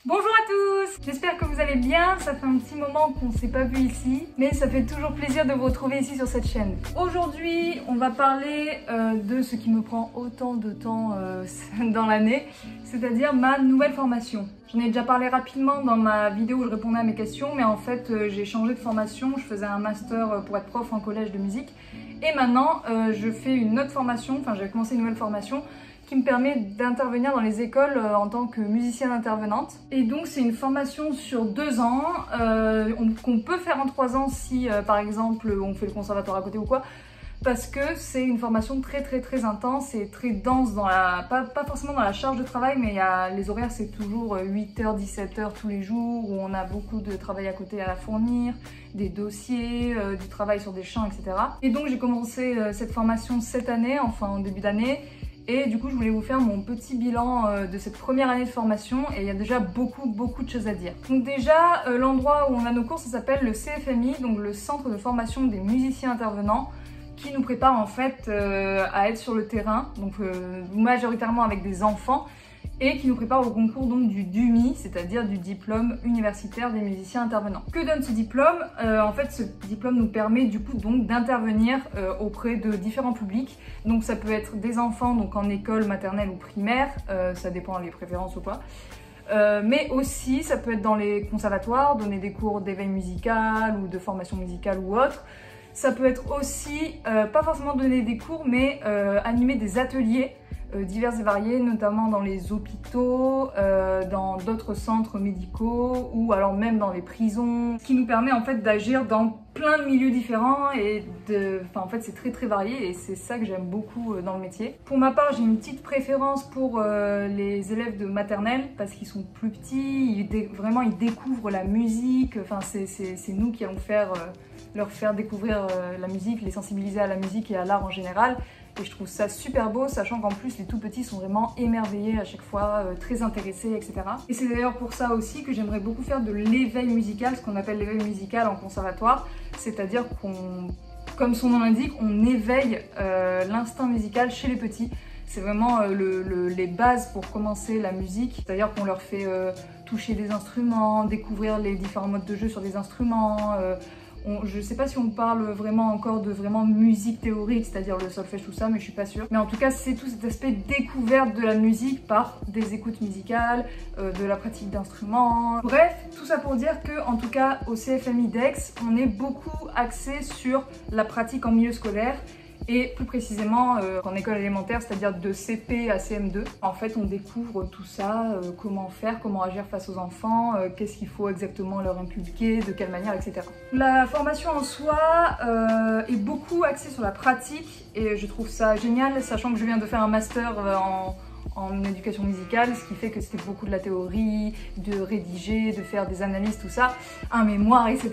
Bonjour à tous, j'espère que vous allez bien, ça fait un petit moment qu'on ne s'est pas vu ici, mais ça fait toujours plaisir de vous retrouver ici sur cette chaîne. Aujourd'hui, on va parler de ce qui me prend autant de temps dans l'année, c'est-à-dire ma nouvelle formation. J'en ai déjà parlé rapidement dans ma vidéo où je répondais à mes questions, mais en fait j'ai changé de formation, je faisais un master pour être prof en collège de musique, et maintenant je fais une autre formation, enfin j'ai commencé une nouvelle formation, qui me permet d'intervenir dans les écoles en tant que musicienne intervenante. Et donc c'est une formation sur 2 ans, qu'on peut faire en 3 ans si par exemple on fait le conservatoire à côté ou quoi, parce que c'est une formation très intense et très dense, dans la, pas forcément dans la charge de travail, mais les horaires c'est toujours 8h, 17h tous les jours, où on a beaucoup de travail à côté à fournir, des dossiers, du travail sur des chants, etc. Et donc j'ai commencé cette formation cette année, enfin en début d'année, et du coup, je voulais vous faire mon petit bilan de cette première année de formation, et il y a déjà beaucoup de choses à dire. Donc déjà, l'endroit où on a nos cours, ça s'appelle le CFMI, donc le Centre de formation des musiciens intervenants, qui nous prépare en fait à être sur le terrain, donc majoritairement avec des enfants, et qui nous prépare au concours donc du DUMI, c'est-à-dire du diplôme universitaire des musiciens intervenants. Que donne ce diplôme? En fait, ce diplôme nous permet du coup donc d'intervenir auprès de différents publics. Donc ça peut être des enfants donc en école maternelle ou primaire, ça dépend des préférences ou quoi. Mais aussi ça peut être dans les conservatoires, donner des cours d'éveil musical ou de formation musicale ou autre. Ça peut être aussi, pas forcément donner des cours, mais animer des ateliers divers et variés, notamment dans les hôpitaux, dans d'autres centres médicaux ou alors même dans les prisons, ce qui nous permet en fait d'agir dans plein de milieux différents et en fait c'est très varié et c'est ça que j'aime beaucoup dans le métier. Pour ma part, j'ai une petite préférence pour les élèves de maternelle parce qu'ils sont plus petits, vraiment ils découvrent la musique, enfin c'est nous qui allons leur faire découvrir la musique, les sensibiliser à la musique et à l'art en général. Et je trouve ça super beau, sachant qu'en plus les tout petits sont vraiment émerveillés à chaque fois, très intéressés, etc. Et c'est d'ailleurs pour ça aussi que j'aimerais beaucoup faire de l'éveil musical, ce qu'on appelle l'éveil musical en conservatoire, c'est-à-dire comme son nom l'indique, on éveille l'instinct musical chez les petits. C'est vraiment les bases pour commencer la musique, c'est-à-dire qu'on leur fait toucher des instruments, découvrir les différents modes de jeu sur des instruments. Je sais pas si on parle vraiment encore de musique théorique, c'est-à-dire le solfège, tout ça, mais je suis pas sûre. Mais en tout cas, c'est tout cet aspect découverte de la musique par des écoutes musicales, de la pratique d'instruments. Bref, tout ça pour dire que, en tout cas, au CFMI d'Aix, on est beaucoup axé sur la pratique en milieu scolaire. Et plus précisément en école élémentaire, c'est-à-dire de CP à CM2. En fait, on découvre tout ça, comment faire, comment agir face aux enfants, qu'est-ce qu'il faut exactement leur inculquer, de quelle manière, etc. La formation en soi est beaucoup axée sur la pratique et je trouve ça génial, sachant que je viens de faire un master en éducation musicale, ce qui fait que c'était beaucoup de la théorie, de rédiger, de faire des analyses, tout ça, un mémoire, etc.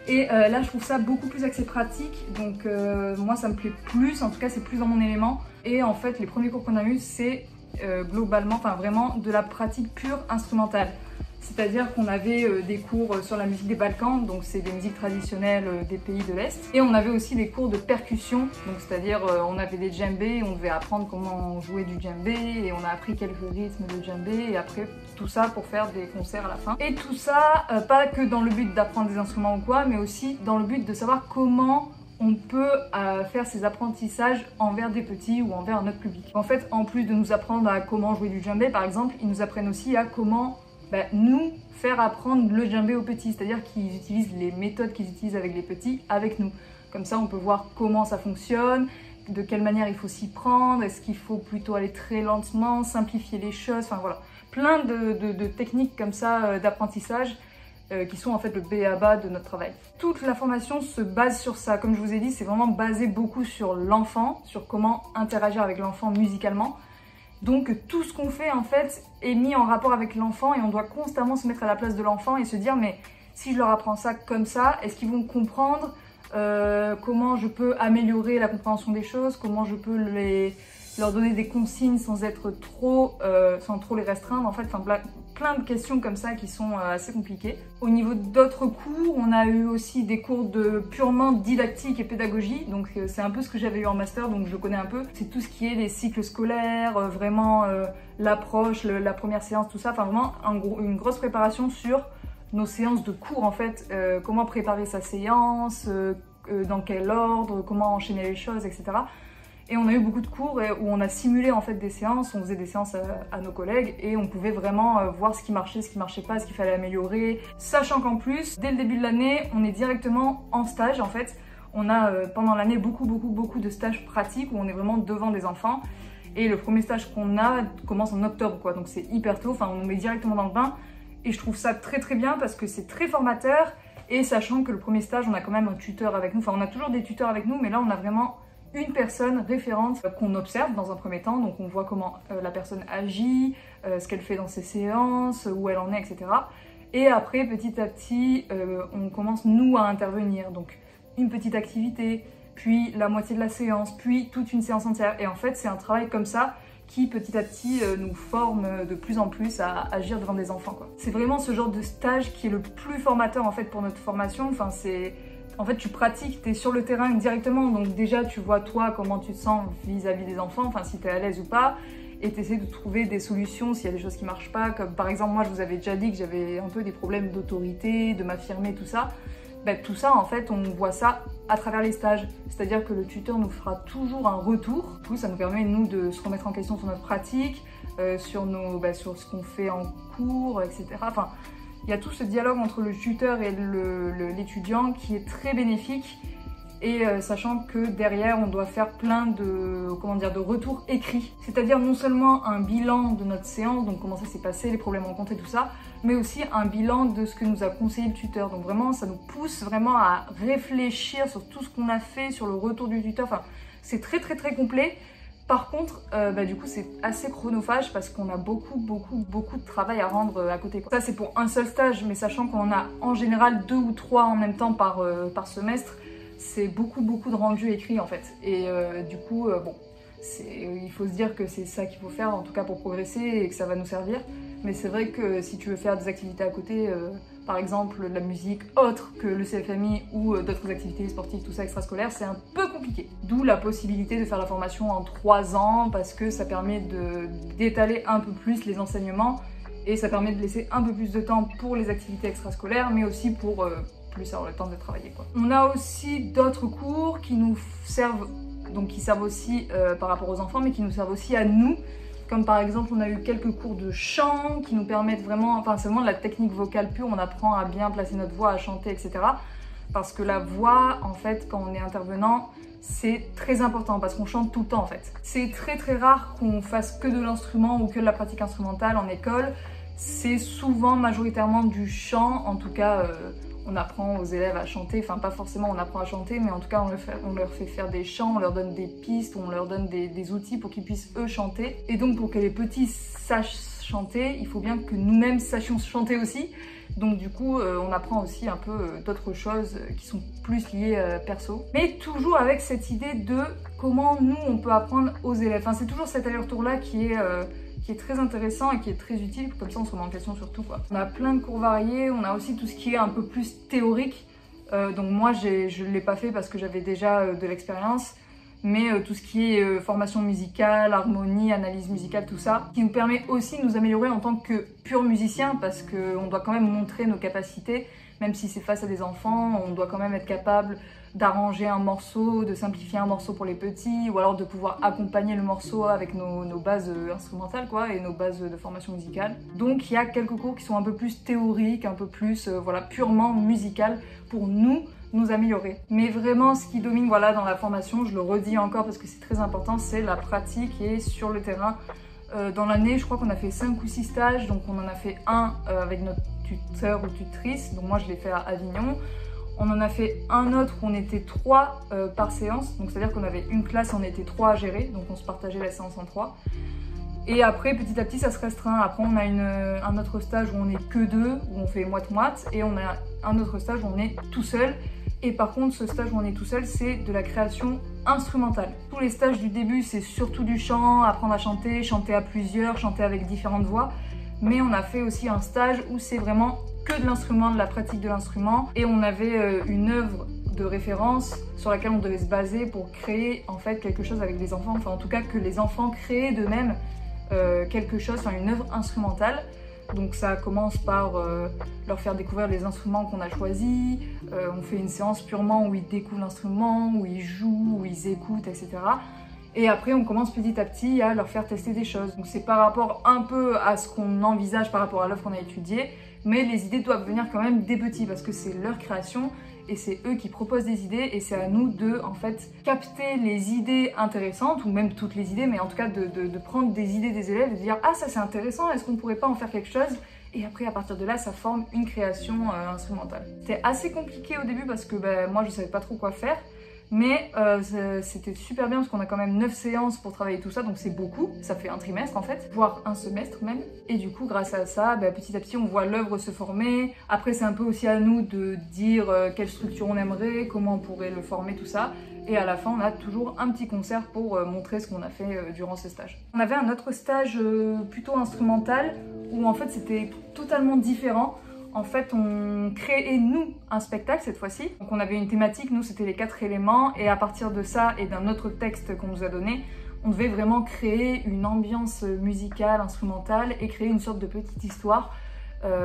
Et là, je trouve ça beaucoup plus axé pratique, donc moi, ça me plaît plus, en tout cas, c'est plus dans mon élément. Et en fait, les premiers cours qu'on a eu, c'est globalement, enfin vraiment, de la pratique pure instrumentale. C'est-à-dire qu'on avait des cours sur la musique des Balkans, donc c'est des musiques traditionnelles des pays de l'Est. Et on avait aussi des cours de percussion, donc c'est-à-dire on avait des djembés, on devait apprendre comment jouer du djembé, et on a appris quelques rythmes de djembé, et après tout ça pour faire des concerts à la fin. Et tout ça, pas que dans le but d'apprendre des instruments ou quoi, mais aussi dans le but de savoir comment on peut faire ces apprentissages envers des petits ou envers un autre public. En fait, en plus de nous apprendre à comment jouer du djembé par exemple, ils nous apprennent aussi à comment nous faire apprendre le djembé aux petits, c'est-à-dire qu'ils utilisent les méthodes qu'ils utilisent avec les petits avec nous. Comme ça, on peut voir comment ça fonctionne, de quelle manière il faut s'y prendre, est-ce qu'il faut plutôt aller très lentement, simplifier les choses, enfin voilà. Plein de techniques comme ça d'apprentissage qui sont en fait le b.a.-ba de notre travail. Toute la formation se base sur ça. Comme je vous ai dit, c'est vraiment basé beaucoup sur l'enfant, sur comment interagir avec l'enfant musicalement. Donc tout ce qu'on fait en fait est mis en rapport avec l'enfant et on doit constamment se mettre à la place de l'enfant et se dire mais si je leur apprends ça comme ça, est-ce qu'ils vont comprendre comment je peux améliorer la compréhension des choses, comment je peux leur donner des consignes sans être trop, sans trop les restreindre en fait, enfin plein de questions comme ça qui sont assez compliquées. Au niveau d'autres cours, on a eu aussi des cours de purement didactique et pédagogie, donc c'est un peu ce que j'avais eu en master, donc je connais un peu. C'est tout ce qui est les cycles scolaires, vraiment l'approche, la première séance, tout ça, enfin vraiment une grosse préparation sur nos séances de cours en fait, comment préparer sa séance, dans quel ordre, comment enchaîner les choses, etc. Et on a eu beaucoup de cours où on a simulé en fait des séances, on faisait des séances à nos collègues et on pouvait vraiment voir ce qui marchait pas, ce qu'il fallait améliorer. Sachant qu'en plus, dès le début de l'année, on est directement en stage en fait. On a pendant l'année beaucoup de stages pratiques où on est vraiment devant des enfants. Et le premier stage qu'on a commence en octobre quoi, donc c'est hyper tôt, enfin on nous met directement dans le bain. Et je trouve ça très bien parce que c'est très formateur. Et sachant que le premier stage, on a quand même un tuteur avec nous, enfin on a toujours des tuteurs avec nous, mais là on a vraiment une personne référente qu'on observe dans un premier temps, donc on voit comment la personne agit, ce qu'elle fait dans ses séances, où elle en est, etc. Et après, petit à petit, on commence nous à intervenir, donc une petite activité, puis la moitié de la séance, puis toute une séance entière. Et en fait, c'est un travail comme ça qui petit à petit nous forme de plus en plus à agir devant des enfants, quoi. C'est vraiment ce genre de stage qui est le plus formateur en fait pour notre formation. Enfin, en fait, tu pratiques, tu es sur le terrain directement, donc déjà tu vois toi comment tu te sens vis-à-vis des enfants, enfin si tu es à l'aise ou pas, et tu essaies de trouver des solutions s'il y a des choses qui marchent pas, comme par exemple moi je vous avais déjà dit que j'avais un peu des problèmes d'autorité, de m'affirmer, tout ça. Ben, tout ça en fait on voit ça à travers les stages, c'est-à-dire que le tuteur nous fera toujours un retour, du coup ça nous permet nous de se remettre en question sur notre pratique, sur ce qu'on fait en cours, etc. Enfin, il y a tout ce dialogue entre le tuteur et l'étudiant qui est très bénéfique, et sachant que derrière on doit faire plein de retours écrits, c'est-à-dire non seulement un bilan de notre séance, donc comment ça s'est passé, les problèmes rencontrés, tout ça, mais aussi un bilan de ce que nous a conseillé le tuteur. Donc vraiment ça nous pousse vraiment à réfléchir sur tout ce qu'on a fait, sur le retour du tuteur, enfin c'est très complet. Par contre, du coup, c'est assez chronophage parce qu'on a beaucoup de travail à rendre à côté, quoi. Ça, c'est pour un seul stage, mais sachant qu'on en a en général 2 ou 3 en même temps par semestre, c'est beaucoup de rendus écrits en fait. Et du coup, il faut se dire que c'est ça qu'il faut faire, en tout cas pour progresser, et que ça va nous servir. Mais c'est vrai que si tu veux faire des activités à côté, par exemple de la musique autre que le CFMI ou d'autres activités sportives, tout ça extrascolaire, c'est un peu compliqué. D'où la possibilité de faire la formation en 3 ans, parce que ça permet d'étaler un peu plus les enseignements et ça permet de laisser un peu plus de temps pour les activités extrascolaires, mais aussi pour plus avoir le temps de travailler, quoi. On a aussi d'autres cours qui nous servent, donc qui servent aussi par rapport aux enfants, mais qui nous servent aussi à nous. Comme par exemple, on a eu quelques cours de chant qui nous permettent vraiment, enfin c'est vraiment de la technique vocale pure, on apprend à bien placer notre voix, à chanter, etc. Parce que la voix, en fait, quand on est intervenant, c'est très important parce qu'on chante tout le temps en fait. C'est très rare qu'on fasse que de l'instrument ou que de la pratique instrumentale en école. C'est souvent majoritairement du chant, en tout cas on apprend aux élèves à chanter, enfin pas forcément on apprend à chanter, mais en tout cas on leur fait faire des chants, on leur donne des pistes, on leur donne des outils pour qu'ils puissent eux chanter. Et donc pour que les petits sachent chanter, il faut bien que nous-mêmes sachions chanter aussi. Donc du coup on apprend aussi un peu d'autres choses qui sont plus liées perso. Mais toujours avec cette idée de comment nous on peut apprendre aux élèves. Enfin c'est toujours cet aller-retour là qui est très intéressant et qui est très utile, comme ça on se remet en question sur tout, quoi. On a plein de cours variés, on a aussi tout ce qui est un peu plus théorique, donc moi je ne l'ai pas fait parce que j'avais déjà de l'expérience, mais tout ce qui est formation musicale, harmonie, analyse musicale, tout ça, qui nous permet aussi de nous améliorer en tant que pur musicien, parce qu'on doit quand même montrer nos capacités, même si c'est face à des enfants, on doit quand même être capable d'arranger un morceau, de simplifier un morceau pour les petits, ou alors de pouvoir accompagner le morceau avec nos bases instrumentales, quoi, et nos bases de formation musicale. Donc il y a quelques cours qui sont un peu plus théoriques, un peu plus purement musical pour nous améliorer. Mais vraiment ce qui domine dans la formation, je le redis encore parce que c'est très important, c'est la pratique et sur le terrain. Dans l'année, je crois qu'on a fait 5 ou 6 stages, donc on en a fait un avec notre tuteur ou tutrice, donc moi je l'ai fait à Avignon. On en a fait un autre où on était 3 par séance, donc c'est-à-dire qu'on avait une classe, on était 3 à gérer, donc on se partageait la séance en 3. Et après, petit à petit, ça se restreint. Après, on a un autre stage où on est que 2, où on fait moite-moite, et on a un autre stage où on est tout seul. Et par contre, ce stage où on est tout seul, c'est de la création instrumentale. Tous les stages du début, c'est surtout du chant, apprendre à chanter, chanter à plusieurs, chanter avec différentes voix. mais on a fait aussi un stage où c'est vraiment que de l'instrument, de la pratique de l'instrument, et on avait une œuvre de référence sur laquelle on devait se baser pour créer en fait quelque chose avec les enfants, enfin en tout cas que les enfants créent d'eux-mêmes quelque chose, enfin une œuvre instrumentale. Donc ça commence par leur faire découvrir les instruments qu'on a choisis, on fait une séance purement où ils découvrent l'instrument, où ils jouent, où ils écoutent, etc. Et après on commence petit à petit à leur faire tester des choses. Donc c'est par rapport un peu à ce qu'on envisage par rapport à l'œuvre qu'on a étudiée, mais les idées doivent venir quand même des petits parce que c'est leur création et c'est eux qui proposent des idées et c'est à nous de en fait capter les idées intéressantes ou même toutes les idées, mais en tout cas de prendre des idées des élèves et de dire ah ça c'est intéressant, est-ce qu'on pourrait pas en faire quelque chose? Et après à partir de là ça forme une création instrumentale. C'était assez compliqué au début parce que moi je savais pas trop quoi faire. Mais c'était super bien parce qu'on a quand même 9 séances pour travailler tout ça, donc c'est beaucoup, ça fait un trimestre en fait, voire un semestre même. Et du coup grâce à ça, petit à petit on voit l'œuvre se former. Après c'est un peu aussi à nous de dire quelle structure on aimerait, comment on pourrait le former, tout ça. Et à la fin on a toujours un petit concert pour montrer ce qu'on a fait durant ce stage. On avait un autre stage plutôt instrumental où en fait c'était totalement différent. En fait, on créait, nous, un spectacle cette fois-ci. Donc on avait une thématique, nous c'était les 4 éléments, et à partir de ça et d'un autre texte qu'on nous a donné, on devait vraiment créer une ambiance musicale, instrumentale, et créer une sorte de petite histoire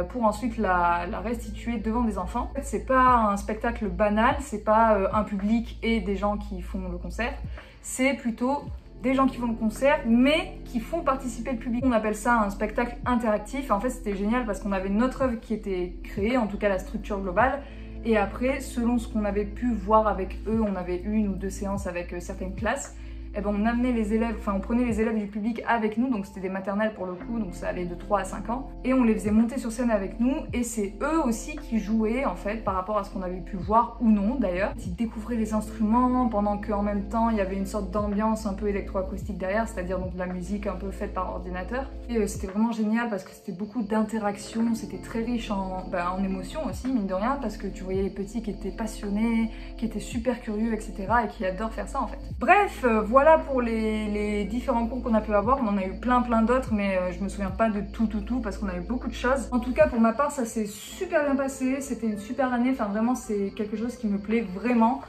pour ensuite la restituer devant des enfants. En fait, c'est pas un spectacle banal, c'est pas un public et des gens qui font le concert, c'est plutôt des gens qui font le concert, mais qui font participer le public. On appelle ça un spectacle interactif. En fait, c'était génial parce qu'on avait notre œuvre qui était créée, en tout cas la structure globale. Et après, selon ce qu'on avait pu voir avec eux, on avait 1 ou 2 séances avec certaines classes. Et on amenait les élèves, enfin on prenait les élèves du public avec nous, donc c'était des maternelles pour le coup, donc ça allait de 3 à 5 ans, et on les faisait monter sur scène avec nous, et c'est eux aussi qui jouaient en fait par rapport à ce qu'on avait pu voir ou non d'ailleurs. Ils découvraient les instruments pendant qu'en même temps il y avait une sorte d'ambiance un peu électroacoustique derrière, c'est-à-dire donc de la musique un peu faite par ordinateur. Et c'était vraiment génial parce que c'était beaucoup d'interactions, c'était très riche en émotions aussi, mine de rien, parce que tu voyais les petits qui étaient passionnés, qui étaient super curieux, etc. et qui adorent faire ça en fait. Bref, voilà pour les différents cours qu'on a pu avoir. On en a eu plein d'autres, mais je me souviens pas de tout parce qu'on a eu beaucoup de choses. En tout cas pour ma part ça s'est super bien passé, c'était une super année, enfin vraiment c'est quelque chose qui me plaît vraiment.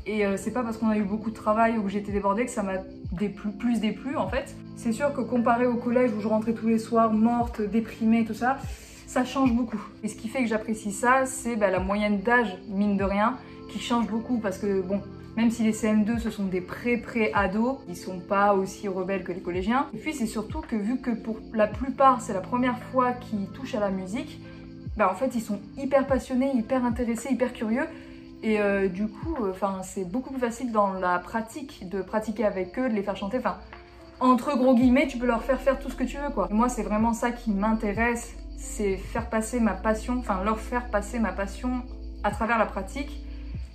Et c'est pas parce qu'on a eu beaucoup de travail ou que j'étais débordée que ça m'a plus déplu en fait. C'est sûr que comparé au collège où je rentrais tous les soirs morte, déprimée, tout ça, ça change beaucoup. Et ce qui fait que j'apprécie ça, c'est la moyenne d'âge, mine de rien, qui change beaucoup parce que bon, même si les CM2 ce sont des pré-ados, ils sont pas aussi rebelles que les collégiens. Et puis c'est surtout que vu que pour la plupart c'est la première fois qu'ils touchent à la musique, en fait ils sont hyper passionnés, hyper intéressés, hyper curieux. Et du coup, c'est beaucoup plus facile dans la pratique, de pratiquer avec eux, de les faire chanter. Enfin, entre gros guillemets, tu peux leur faire tout ce que tu veux, quoi. Et moi, c'est vraiment ça qui m'intéresse, c'est faire passer ma passion, enfin leur faire passer ma passion à travers la pratique.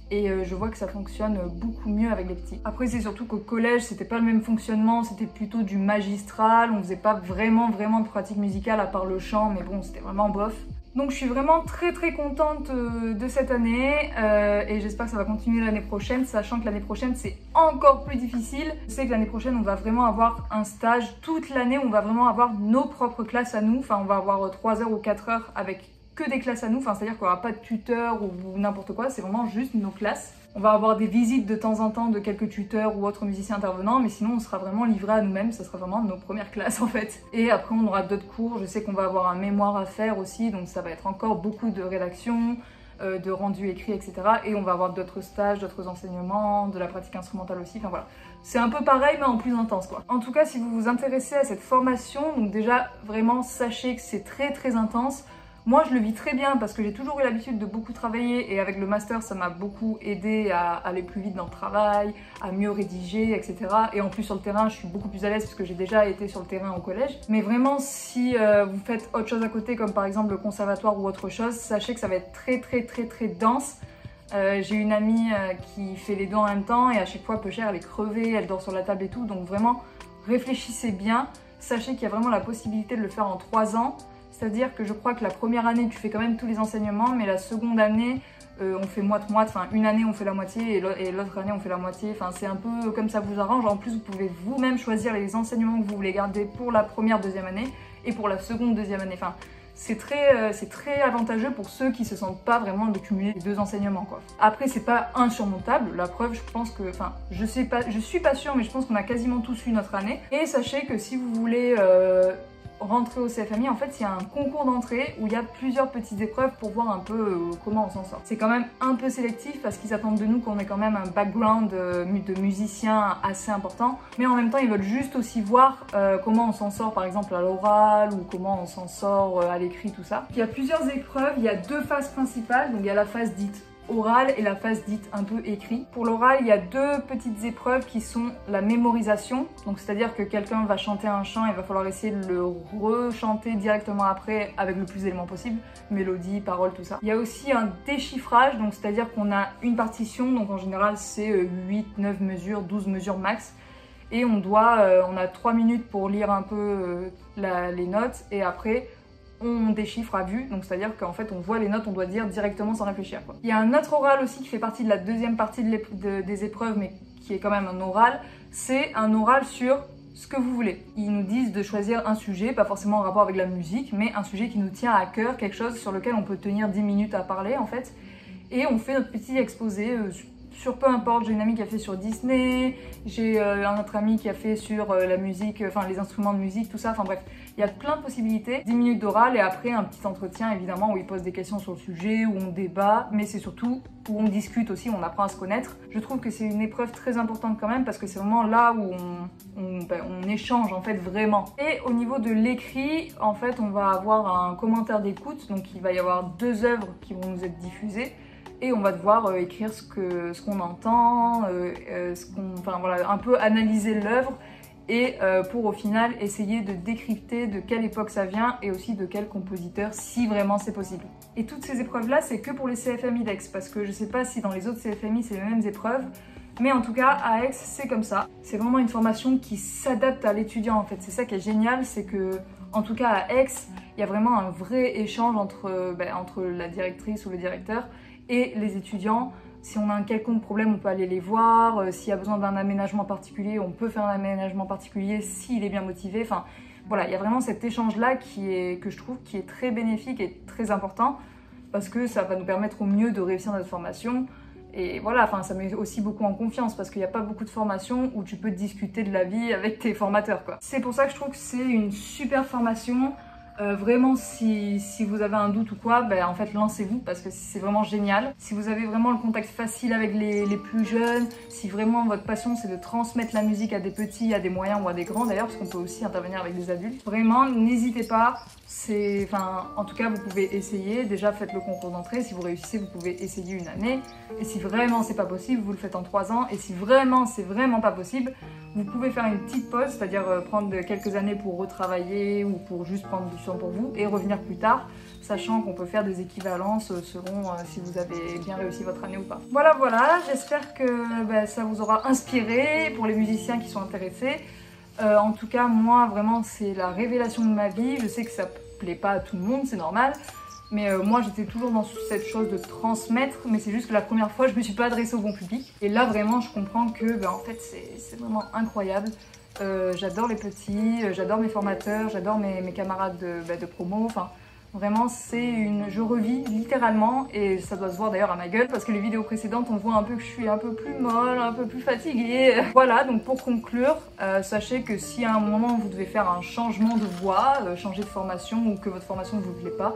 Et je vois que ça fonctionne beaucoup mieux avec les petits. Après, c'est surtout qu'au collège, c'était pas le même fonctionnement, c'était plutôt du magistral, on faisait pas vraiment de pratique musicale à part le chant, mais bon, c'était vraiment bof. Donc je suis vraiment très contente de cette année et j'espère que ça va continuer l'année prochaine, sachant que l'année prochaine c'est encore plus difficile. Je sais que l'année prochaine on va vraiment avoir un stage toute l'année, on va vraiment avoir nos propres classes à nous, enfin on va avoir 3 heures ou 4 heures avec que des classes à nous, enfin c'est-à-dire qu'il n'y aura pas de tuteur ou n'importe quoi, c'est vraiment juste nos classes. On va avoir des visites de temps en temps de quelques tuteurs ou autres musiciens intervenants, mais sinon on sera vraiment livré à nous-mêmes, ça sera vraiment nos premières classes en fait. Et après on aura d'autres cours, je sais qu'on va avoir un mémoire à faire aussi, donc ça va être encore beaucoup de rédaction, de rendu écrit, etc. Et on va avoir d'autres stages, d'autres enseignements, de la pratique instrumentale aussi, enfin voilà. C'est un peu pareil mais en plus intense quoi. En tout cas si vous vous intéressez à cette formation, donc déjà vraiment sachez que c'est très intense. Moi, je le vis très bien parce que j'ai toujours eu l'habitude de beaucoup travailler et avec le master, ça m'a beaucoup aidé à aller plus vite dans le travail, à mieux rédiger, etc. Et en plus, sur le terrain, je suis beaucoup plus à l'aise parce que j'ai déjà été sur le terrain au collège. Mais vraiment, si vous faites autre chose à côté, comme par exemple le conservatoire ou autre chose, sachez que ça va être très dense. J'ai une amie qui fait les deux en même temps et à chaque fois, peu cher, elle est crevée, elle dort sur la table et tout. Donc vraiment, réfléchissez bien. Sachez qu'il y a vraiment la possibilité de le faire en 3 ans. C'est-à-dire que je crois que la première année, tu fais quand même tous les enseignements, mais la seconde année, on fait moite-moite, enfin une année on fait la moitié et l'autre année on fait la moitié, enfin c'est un peu comme ça vous arrange. En plus vous pouvez vous-même choisir les enseignements que vous voulez garder pour la première, deuxième année et pour la seconde, deuxième année. Enfin c'est très avantageux pour ceux qui se sentent pas vraiment de cumuler les deux enseignements quoi. Après c'est pas insurmontable, la preuve je pense que, enfin je suis pas sûre mais je pense qu'on a quasiment tous eu notre année. Et sachez que si vous voulez rentrer au CFMI, en fait il y a un concours d'entrée où il y a plusieurs petites épreuves pour voir un peu comment on s'en sort. C'est quand même un peu sélectif parce qu'ils attendent de nous qu'on ait quand même un background de musicien assez important, mais en même temps ils veulent juste aussi voir comment on s'en sort par exemple à l'oral ou comment on s'en sort à l'écrit, tout ça. Il y a plusieurs épreuves, il y a deux phases principales, donc il y a la phase dite orale et la phase dite un peu écrit. Pour l'oral, il y a deux petites épreuves qui sont la mémorisation, donc c'est-à-dire que quelqu'un va chanter un chant et il va falloir essayer de le rechanter directement après avec le plus d'éléments possible, mélodie, paroles, tout ça. Il y a aussi un déchiffrage, donc c'est-à-dire qu'on a une partition, donc en général c'est 8, 9 mesures, 12 mesures max, et on a 3 minutes pour lire un peu les notes et après on déchiffre à vue, donc c'est-à-dire qu'en fait on voit les notes, on doit dire directement sans réfléchir quoi. Il y a un autre oral aussi qui fait partie de la deuxième partie des épreuves mais qui est quand même un oral, c'est un oral sur ce que vous voulez. Ils nous disent de choisir un sujet, pas forcément en rapport avec la musique, mais un sujet qui nous tient à cœur, quelque chose sur lequel on peut tenir 10 minutes à parler en fait, et on fait notre petit exposé sur peu importe. J'ai une amie qui a fait sur Disney, j'ai un autre ami qui a fait sur la musique, enfin les instruments de musique, tout ça, enfin bref, il y a plein de possibilités. 10 minutes d'oral et après un petit entretien évidemment où ils posent des questions sur le sujet, où on débat, mais c'est surtout où on discute aussi, où on apprend à se connaître. Je trouve que c'est une épreuve très importante quand même parce que c'est vraiment là où on échange en fait vraiment. Et au niveau de l'écrit, en fait on va avoir un commentaire d'écoute, donc il va y avoir 2 œuvres qui vont nous être diffusées. Et on va devoir écrire ce qu'on entend, enfin voilà, un peu analyser l'œuvre et pour au final essayer de décrypter de quelle époque ça vient et aussi de quel compositeur si vraiment c'est possible. Et toutes ces épreuves là c'est que pour les CFMI d'Aix parce que je sais pas si dans les autres CFMI c'est les mêmes épreuves, mais en tout cas à Aix c'est comme ça. C'est vraiment une formation qui s'adapte à l'étudiant en fait, c'est ça qui est génial, c'est que en tout cas à Aix il y a vraiment un vrai échange entre la directrice ou le directeur et les étudiants. Si on a un quelconque problème, on peut aller les voir. S'il y a besoin d'un aménagement particulier, on peut faire un aménagement particulier s'il est bien motivé. Enfin, voilà, il y a vraiment cet échange-là que je trouve qui est très bénéfique et très important parce que ça va nous permettre au mieux de réussir notre formation. Et voilà, enfin, ça met aussi beaucoup en confiance parce qu'il n'y a pas beaucoup de formations où tu peux discuter de la vie avec tes formateurs, quoi. C'est pour ça que je trouve que c'est une super formation. Vraiment si vous avez un doute ou quoi, en fait lancez-vous parce que c'est vraiment génial. Si vous avez vraiment le contact facile avec les plus jeunes, si vraiment votre passion c'est de transmettre la musique à des petits, à des moyens ou à des grands d'ailleurs, parce qu'on peut aussi intervenir avec des adultes, vraiment n'hésitez pas. En tout cas vous pouvez essayer, déjà faites le concours d'entrée, si vous réussissez vous pouvez essayer une année et si vraiment c'est pas possible vous le faites en 3 ans et si vraiment c'est vraiment pas possible vous pouvez faire une petite pause, c'est-à-dire prendre quelques années pour retravailler ou pour juste prendre du temps pour vous et revenir plus tard, sachant qu'on peut faire des équivalences selon si vous avez bien réussi votre année ou pas. Voilà, j'espère que ça vous aura inspiré pour les musiciens qui sont intéressés. En tout cas, moi, vraiment, c'est la révélation de ma vie. Je sais que ça plaît pas à tout le monde, c'est normal. Mais moi, j'étais toujours dans cette chose de transmettre. Mais c'est juste que la première fois, je me suis pas adressée au bon public. Et là, vraiment, je comprends que, en fait, c'est vraiment incroyable. J'adore les petits, j'adore mes formateurs, j'adore mes camarades de promo. Enfin, vraiment, je revis littéralement et ça doit se voir d'ailleurs à ma gueule parce que les vidéos précédentes, on voit un peu que je suis un peu plus molle, un peu plus fatiguée. Voilà, donc pour conclure, sachez que si à un moment vous devez faire un changement de voie, changer de formation ou que votre formation ne vous plaît pas,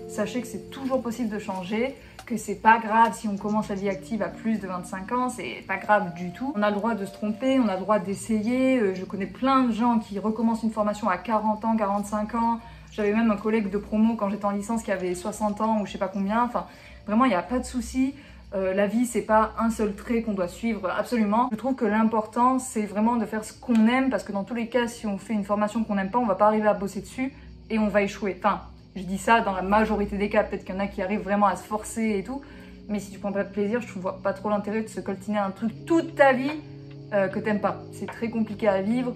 sachez que c'est toujours possible de changer, que c'est pas grave si on commence la vie active à plus de 25 ans, c'est pas grave du tout. On a le droit de se tromper, on a le droit d'essayer. Je connais plein de gens qui recommencent une formation à 40 ans, 45 ans. J'avais même un collègue de promo quand j'étais en licence qui avait 60 ans ou je sais pas combien. Enfin, vraiment, il n'y a pas de souci. La vie, c'est pas un seul trait qu'on doit suivre absolument. Je trouve que l'important, c'est vraiment de faire ce qu'on aime parce que dans tous les cas, si on fait une formation qu'on n'aime pas, on va pas arriver à bosser dessus et on va échouer. Enfin, je dis ça dans la majorité des cas. Peut-être qu'il y en a qui arrivent vraiment à se forcer et tout. Mais si tu prends pas de plaisir, je trouve pas trop l'intérêt de se coltiner un truc toute ta vie que t'aimes pas. C'est très compliqué à vivre.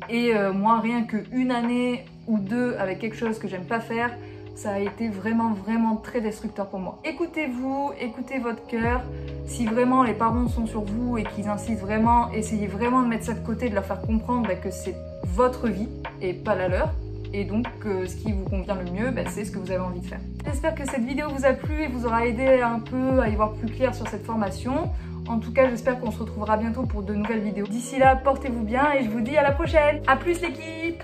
Et moi, rien qu'une année ou 2 avec quelque chose que j'aime pas faire, ça a été vraiment très destructeur pour moi. Écoutez-vous, écoutez votre cœur. Si vraiment les parents sont sur vous et qu'ils insistent vraiment, essayez vraiment de mettre ça de côté, de leur faire comprendre que c'est votre vie et pas la leur. Et donc, ce qui vous convient le mieux, c'est ce que vous avez envie de faire. J'espère que cette vidéo vous a plu et vous aura aidé un peu à y voir plus clair sur cette formation. En tout cas, j'espère qu'on se retrouvera bientôt pour de nouvelles vidéos. D'ici là, portez-vous bien et je vous dis à la prochaine. A plus l'équipe!